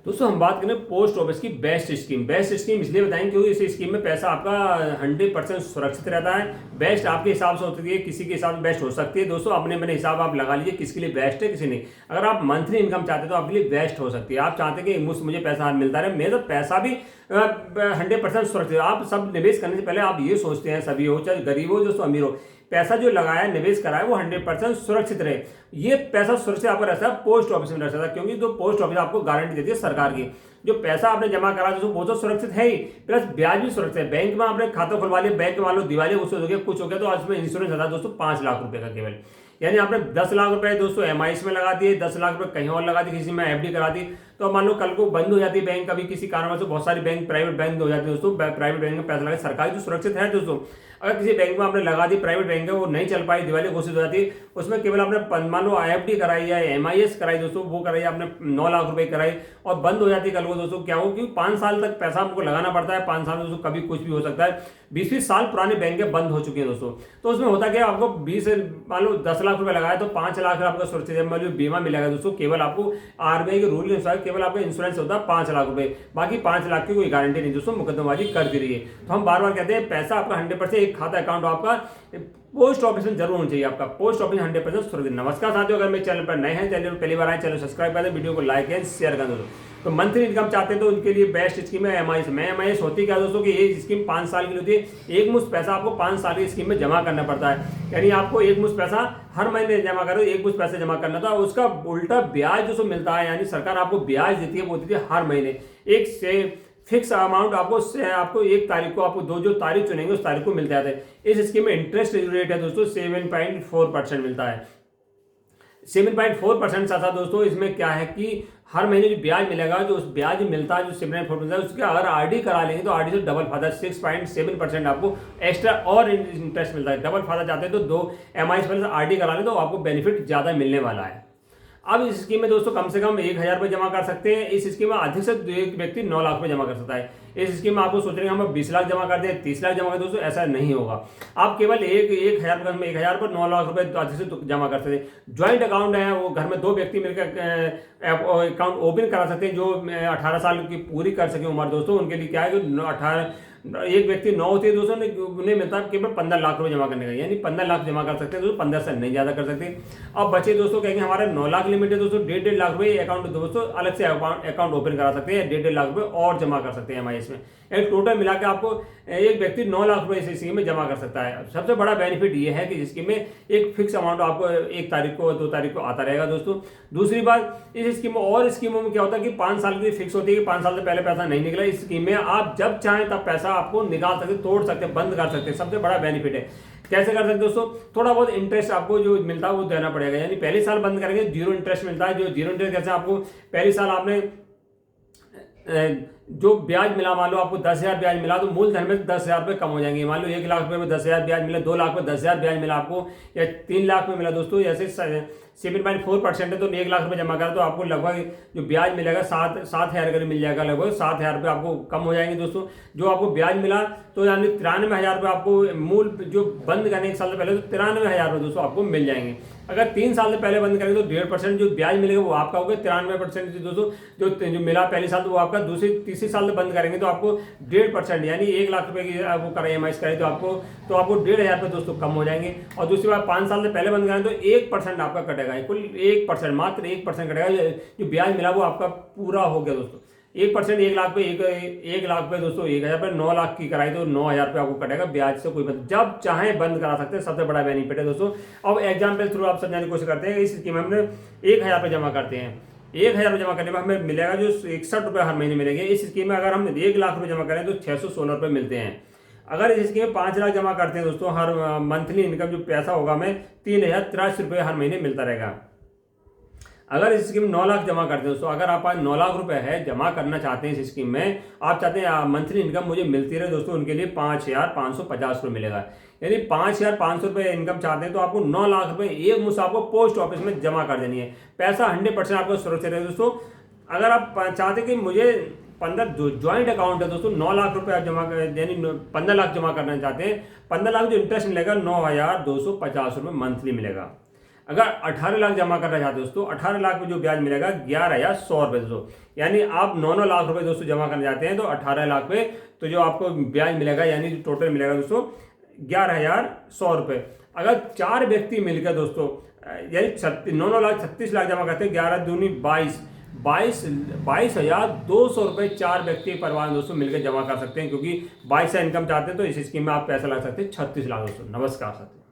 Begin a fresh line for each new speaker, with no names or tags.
दोस्तों हम बात करें पोस्ट ऑफिस की बेस्ट स्कीम इसलिए बताएंगे क्योंकि इस स्कीम में पैसा आपका 100% सुरक्षित रहता है। बेस्ट आपके हिसाब से होती है, किसी के हिसाब से बेस्ट हो सकती है। दोस्तों अपने अपने हिसाब आप लगा लीजिए किसके लिए बेस्ट है किसी नहीं। अगर आप मंथली इनकम चाहते हैं तो आपके लिए बेस्ट हो सकती है। आप चाहते हैं कि मुझे पैसा मिलता रहे, मेरा तो पैसा भी 100% सुरक्षित। आप सब निवेश करने से पहले आप ये सोचते हैं, सभी हो चाहे गरीब हो दोस्तों अमीर हो, पैसा जो लगाया निवेश करा है वो 100% सुरक्षित रहे। ये पैसा सुरक्षित आपको रहता है पोस्ट ऑफिस में रहता है, क्योंकि जो पोस्ट ऑफिस आपको गारंटी देती है सरकार की। जो पैसा आपने जमा करा दोस्तों वो तो सुरक्षित है ही, प्लस ब्याज भी सुरक्षित है। बैंक में आपने खाता खुलवा लिया, बैंक मान लो दिवाली कुछ हो गया तो आज में इंश्योरेंस आता है दोस्तों 5 लाख रुपए का केवल। यानी आपने 10 लाख रुपए दोस्तों एमआईएस में लगा दिए, 10 लाख रुपए कहीं और लगा दिए, किसी में एफडी करा दी, तो मान लो कल को बंद हो जाती है बैंक, कभी किसी कारणवश से बहुत सारी बैंक प्राइवेट बैंक हो जाती है दोस्तों। प्राइवेट बैंक में पैसा लगा, सरकारी तो सुरक्षित है दोस्तों। अगर किसी बैंक में आपने लगा दी, प्राइवेट बैंक है वो नहीं चल पाई, दिवाली घोषित हो जाती, उसमें केवल आपने मान लो एफडी कराई या एमआईएस कराई दोस्तों, वो कराई आपने 9 लाख रुपए कराई और बंद हो जाती कल को दोस्तों, क्या हो कि 5 साल तक पैसा आपको लगाना पड़ता है। 5 साल में दोस्तों कभी कुछ भी हो सकता है। 20-20 साल पुराने बैंकें बंद हो चुकी हैं दोस्तों। तो उसमें होता क्या, आपको 20 मान लो 10 लाख रुपए लगाया तो 5 लाख आपका सुरक्षित बीमा मिलेगा दोस्तों। केवल आपको आरबीआई के रूल के अनुसार केवल आपका इंश्योरेंस होता है 5 लाख रुपए, बाकी 5 लाख की कोई गारंटी नहीं दोस्तों, मुकदमेबाजी कर दी रही है। तो हम बार बार कहते हैं पैसा आपका 100% एक खाता अकाउंट आपका पोस्ट ऑफिस में जरूर होना चाहिए। आपका पोस्ट ऑफिस 100% सुरक्षित। नमस्कार साथियों, अगर मेरे चैनल पर नए हैं, चैनल पहली बार आए, चैनल सब्सक्राइब कर दें, वीडियो को लाइक एंड शेयर कर दो। तो मंथली इनकम चाहते हैं तो उनके लिए बेस्ट स्कीम है एमआईएस में। एमआईएस होती क्या दोस्तों कि ये स्कीम 5 साल की होती है। एक मुश्त पैसा आपको 5 साल की स्कीम में जमा करना पड़ता है, यानी आपको एक मुश्त पैसा हर महीने जमा करो, एक मुश्त पैसे जमा करना था। उसका उल्टा ब्याज जो मिलता है, यानी सरकार आपको ब्याज देती है, वो देती है हर महीने एक से फिक्स अमाउंट आपको 1 तारीख को आपको जो तारीख चुनेंगे उस तारीख को मिल जाता है। इस स्कीम में इंटरेस्ट रेट है दोस्तों 7.4% मिलता है। 7.4% साथ दोस्तों इसमें क्या है कि हर महीने जो ब्याज मिलेगा, जो उस ब्याज मिलता है जो 7.4 मिलता है, उसके अगर आरडी करा लेंगे तो आरडी से डबल फायदा 6.7% आपको एक्स्ट्रा और इंटरेस्ट मिलता है। डबल फायदा चाहते हैं तो 2 एमआईएस प्लस आरडी करा लें तो आपको बेनिफिट ज्यादा मिलने वाला है। अब इस स्कीम में दोस्तों कम से कम 1000 रुपये जमा कर सकते हैं। इस स्कीम में अधिक से एक व्यक्ति 9 लाख रुपए जमा कर सकता है। इस स्कीम में आपको सोच रहे हैं हम 20 लाख जमा कर दें, 30 लाख जमा कर दें, दोस्तों ऐसा नहीं होगा। आप केवल 1000 पर 9 लाख रुपए अधिक से जमा कर सकते हैं। ज्वाइंट अकाउंट है, वो घर में 2 व्यक्ति मिलकर अकाउंट ओपन करा सकते हैं, जो 18 साल की पूरी कर सके उम्र दोस्तों। उनके लिए क्या है कि एक व्यक्ति 9 होती है दोस्तों, उन्हें मिलता है केवल 15 लाख रुपए जमा करने का, यानी 15 लाख जमा कर सकते हैं दोस्तों, 15 से नहीं ज्यादा कर सकते। अब बचे दोस्तों कहेंगे हमारा 9 लाख लिमिट है दोस्तों, 1.5 लाख रुपए अकाउंट दोस्तों अलग से अकाउंट ओपन करा सकते हैं, 1.5 लाख रुपए और जमा कर सकते हैं एमआईएस में। एक टोटल मिला के आपको एक व्यक्ति 9 लाख रुपए इस स्कीम में जमा कर सकता है। सबसे बड़ा बेनिफिट ये है कि इस स्कीम में एक फिक्स अमाउंट आपको 1 तारीख को 2 तारीख को आता रहेगा दोस्तों। दूसरी बात, इस स्कीम में और स्कीमों में क्या होता है कि 5 साल की फिक्स होती है कि 5 साल से पहले पैसा नहीं निकला। इस स्कीम में आप जब चाहें तब पैसा आपको निकाल सकते, तोड़ सकते, बंद कर सकते। सबसे बड़ा बेनिफिट है। कैसे कर सकते दोस्तों, थोड़ा बहुत इंटरेस्ट आपको जो मिलता है वो देना पड़ेगा, यानी पहले साल बंद करेंगे 0 इंटरेस्ट मिलता है। जो 0 इंटरेस्ट कैसे, आपको पहले साल आपने जो ब्याज मिला, मान लो आपको 10,000 ब्याज मिला तो मूलधन में 10,000 रुपये कम हो जाएंगे। मान लो 1 लाख रुपए में 10,000 ब्याज मिला, 2 लाख में 10,000 ब्याज मिला आपको, या 3 लाख में मिला दोस्तों, जैसे 7.4% है तो 1 लाख रुपए जमा करा तो आपको लगभग जो ब्याज मिलेगा 7,000 करीब मिल जाएगा, लगभग 7,000 रुपये आपको कम हो जाएंगे दोस्तों। जो आपको ब्याज मिला तो यानी 93,000 रुपये आपको मूल जो बंद करने 1 साल से पहले तो 93,000 रुपये दोस्तों आपको मिल जाएंगे। अगर 3 साल से पहले बंद करेंगे तो 1.5% जो ब्याज मिलेगा वो आपका होगा 93% दोस्तों। जो मिला पहले साल तो वो आपका तीसरे साल से बंद करेंगे तो आपको 1.5% यानी 1 लाख रुपए की वो कराई एमआईएस कराई तो आपको 1,500 रुपये दोस्तों कम हो जाएंगे। और दूसरी बात, 5 साल से पहले बंद करें तो 1% आपका कटेगा, कुल 1%, मात्र 1% कटेगा। जो ब्याज मिला वो आपका पूरा हो गया दोस्तों। 1% 1 लाख पे 1 लाख पे दोस्तों 1,000 पे 9 लाख की कराई तो 9,000 रुपये आपको कटेगा ब्याज से। कोई मतलब जब चाहे बंद करा सकते हैं, सबसे बड़ा बेनिफिट है दोस्तों। अब एग्जाम्पल थ्रू आप समझाने की कोशिश करते हैं। इस स्कीम में हमने 1,000 रुपये जमा करते हैं, 1,000 रुपये जमा करने में हमें मिलेगा जो 61 रुपये हर महीने मिलेंगे। इस स्कीम में अगर हम 1 लाख रुपये जमा करें तो 616 रुपये मिलते हैं। अगर इस स्कीम में 5 लाख जमा करते हैं दोस्तों, हर मंथली इनकम जो पैसा होगा हमें 3,083 रुपये हर महीने मिलता रहेगा। अगर इस स्कीम में 9 लाख जमा करते हैं दोस्तों, अगर आप 9 लाख रुपए है जमा करना चाहते हैं इस स्कीम में, आप चाहते हैं मंथली इनकम मुझे मिलती रहे दोस्तों, उनके लिए 5,550 रुपये मिलेगा। यानी 5,500 रुपये इनकम चाहते हैं तो आपको 9 लाख रुपए एक मुश्त आपको पोस्ट ऑफिस में जमा कर देनी है। पैसा 100% आपको सुरक्षित है दोस्तों। अगर आप चाहते कि मुझे 15 ज्वाइंट अकाउंट है दोस्तों, 9 लाख रुपए आप जमा कर यानी 15 लाख जमा करना चाहते हैं, 15 लाख जो इंटरेस्ट मिलेगा 9,250 रुपये मंथली मिलेगा। अगर 18 लाख जमा करना चाहते हो दोस्तों, 18 लाख में जो ब्याज मिलेगा 11,100 रुपये दोस्तों। यानी आप 9 लाख रुपए दोस्तों जमा करना चाहते हैं तो 18 लाख पे तो जो आपको ब्याज मिलेगा यानी टोटल मिलेगा दोस्तों 11,100 रुपये। अगर 4 व्यक्ति मिलकर दोस्तों यानी 9,36,00,000 जमा करते हैं, 11 दूनी 22,200 रुपये 4 व्यक्ति परिवार दोस्तों मिलकर जमा कर सकते हैं, क्योंकि 22 से इनकम चाहते हैं तो इस स्कीम में आप पैसा लगा सकते हैं 36 लाख दोस्तों। नमस्कार साथियों।